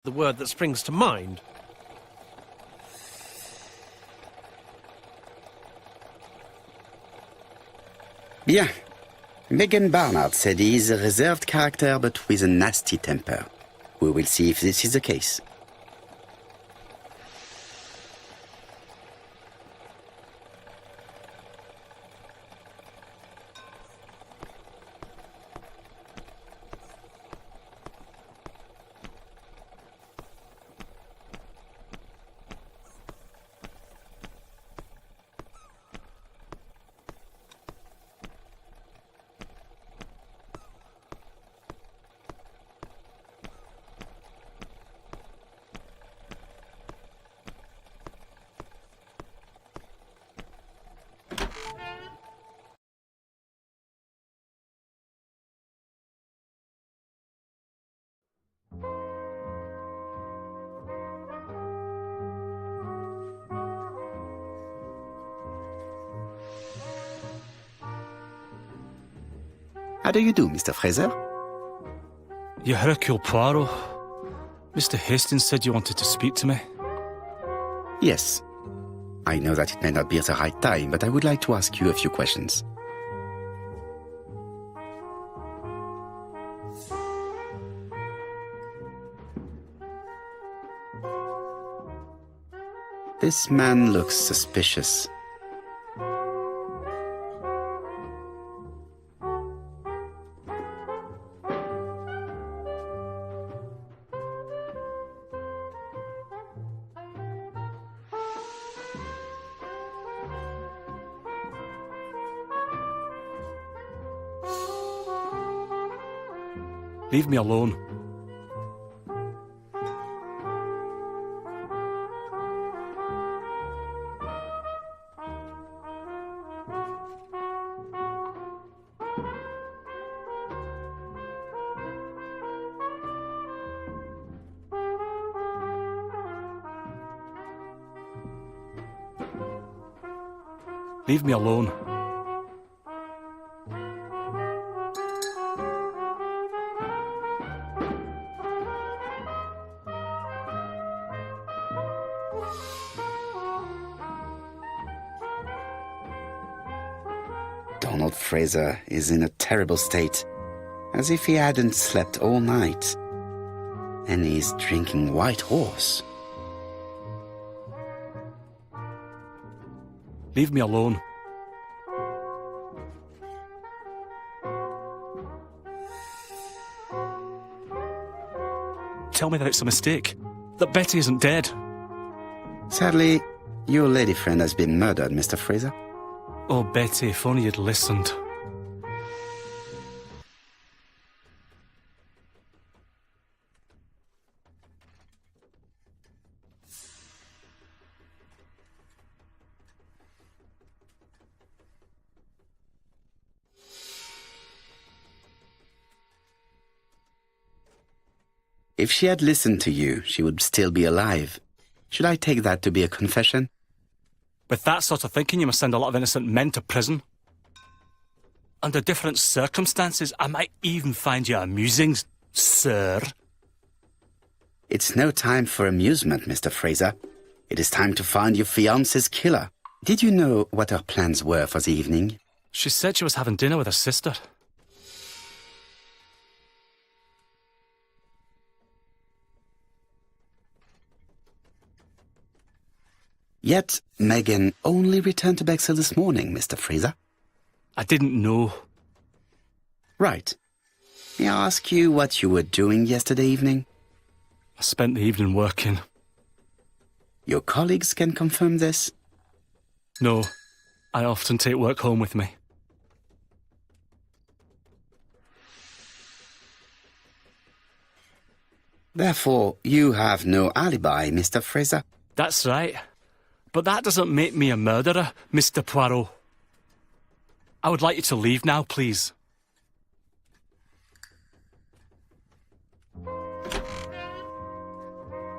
the word that springs to mind. Bien. Megan Barnard said he is a reserved character but with a nasty temper. We will see if this is the case. How do you do, Mr. Fraser? You Hercule Poirot. Mr. Hastings said you wanted to speak to me. Yes. I know that it may not be the right time, but I would like to ask you a few questions. This man looks suspicious. Leave me alone. Leave me alone. Donald Fraser is in a terrible state, as if he hadn't slept all night. And he's drinking White Horse. Leave me alone. Tell me that it's a mistake, that Betty isn't dead. Sadly, your lady friend has been murdered, Mr. Fraser. Oh, Betty, if only you'd listened. If she had listened to you, she would still be alive. Should I take that to be a confession? With that sort of thinking, you must send a lot of innocent men to prison. Under different circumstances, I might even find you amusing, sir. It's no time for amusement, Mr. Fraser. It is time to find your fiancé's killer. Did you know what her plans were for the evening? She said she was having dinner with her sister. Yet, Megan only returned to Bexhill this morning, Mr. Fraser. I didn't know. Right. May I ask you what you were doing yesterday evening? I spent the evening working. Your colleagues can confirm this? No, I often take work home with me. Therefore, you have no alibi, Mr. Fraser. That's right. But that doesn't make me a murderer, Mr. Poirot. I would like you to leave now, please.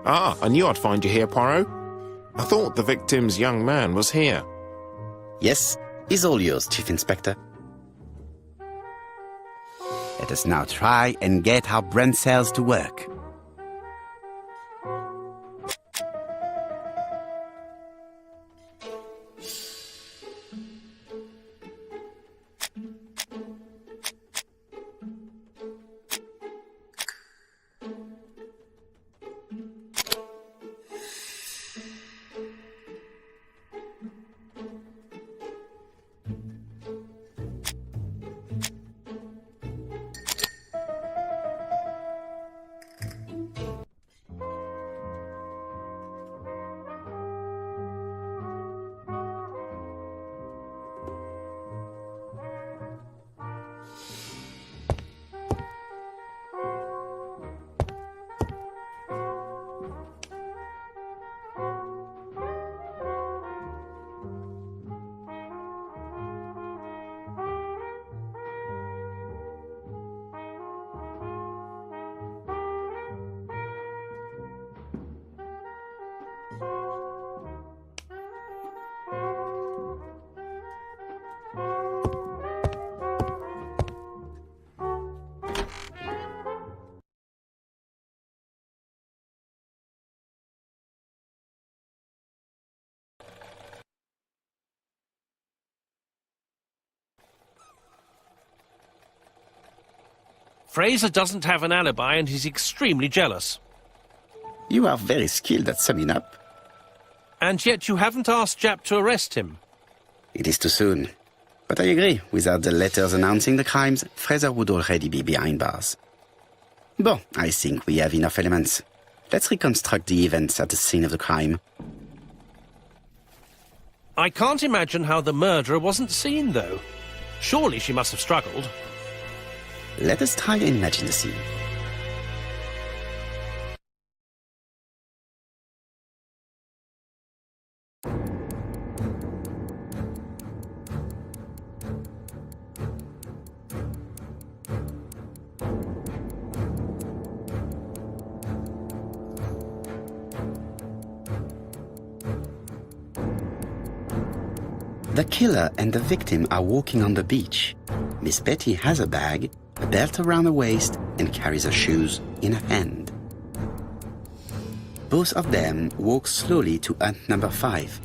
Ah, I knew I'd find you here, Poirot. I thought the victim's young man was here. Yes, he's all yours, Chief Inspector. Let us now try and get our brain cells to work. Fraser doesn't have an alibi and he's extremely jealous. You are very skilled at summing up. And yet you haven't asked Japp to arrest him. It is too soon. But I agree, without the letters announcing the crimes, Fraser would already be behind bars. Bon, I think we have enough elements. Let's reconstruct the events at the scene of the crime. I can't imagine how the murderer wasn't seen, though. Surely she must have struggled. Let us try and imagine the scene. The killer and the victim are walking on the beach. Miss Betty has a bag, a belt around her waist, and carries her shoes in her hand. Both of them walk slowly to hut number 5.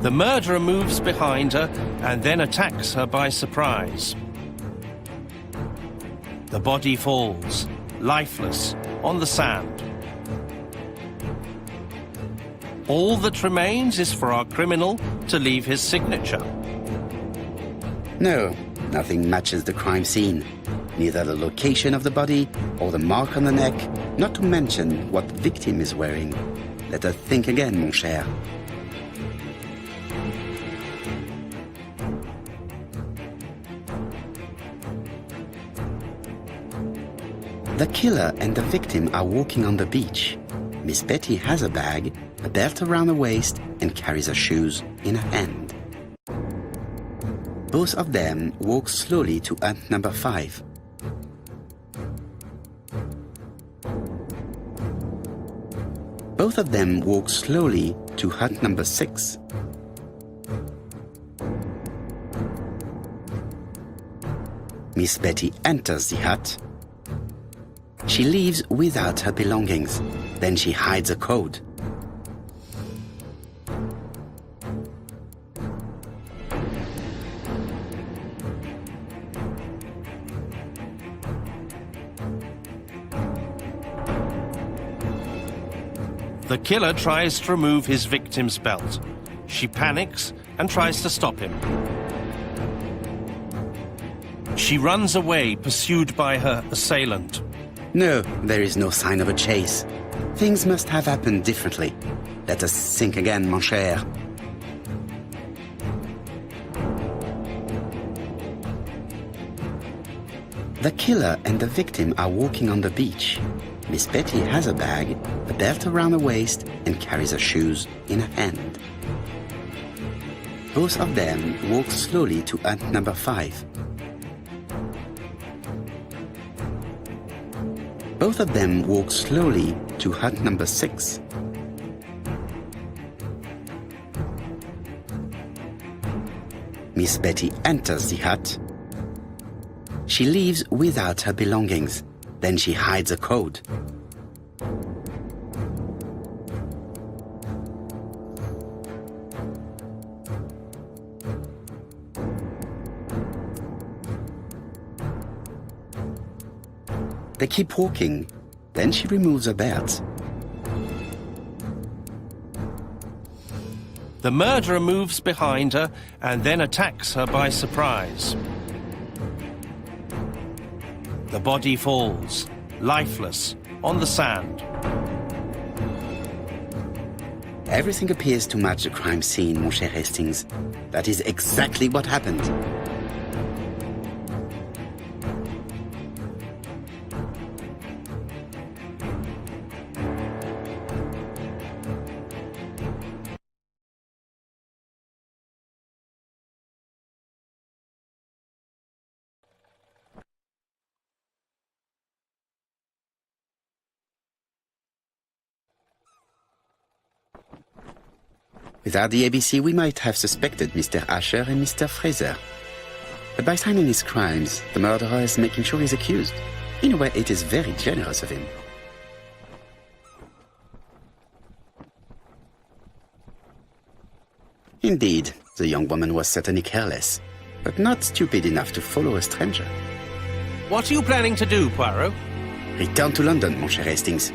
The murderer moves behind her and then attacks her by surprise. The body falls, lifeless, on the sand. All that remains is for our criminal to leave his signature. No, nothing matches the crime scene. Neither the location of the body or the mark on the neck, not to mention what the victim is wearing. Let us think again, mon cher. The killer and the victim are walking on the beach. Miss Betty has a bag, a belt around her waist, and carries her shoes in her hand. Both of them walk slowly to hut number 5. Both of them walk slowly to hut number 6. Miss Betty enters the hut. She leaves without her belongings. Then she hides a code. The killer tries to remove his victim's belt. She panics and tries to stop him. She runs away, pursued by her assailant. No, there is no sign of a chase. Things must have happened differently. Let us think again, mon cher. The killer and the victim are walking on the beach. Miss Betty has a bag, a belt around her waist, and carries her shoes in her hand. Both of them walk slowly to hut number 5. Both of them walk slowly to hut number 6. Miss Betty enters the hut. She leaves without her belongings. Then she hides a code. They keep walking. Then she removes her belt. The murderer moves behind her and then attacks her by surprise. The body falls, lifeless, on the sand. Everything appears to match the crime scene, mon cher Hastings. That is exactly what happened. Without the ABC, we might have suspected Mr. Asher and Mr. Fraser. But by signing his crimes, the murderer is making sure he's accused. In a way, it is very generous of him. Indeed, the young woman was certainly careless, but not stupid enough to follow a stranger. What are you planning to do, Poirot? Return to London, mon cher Hastings.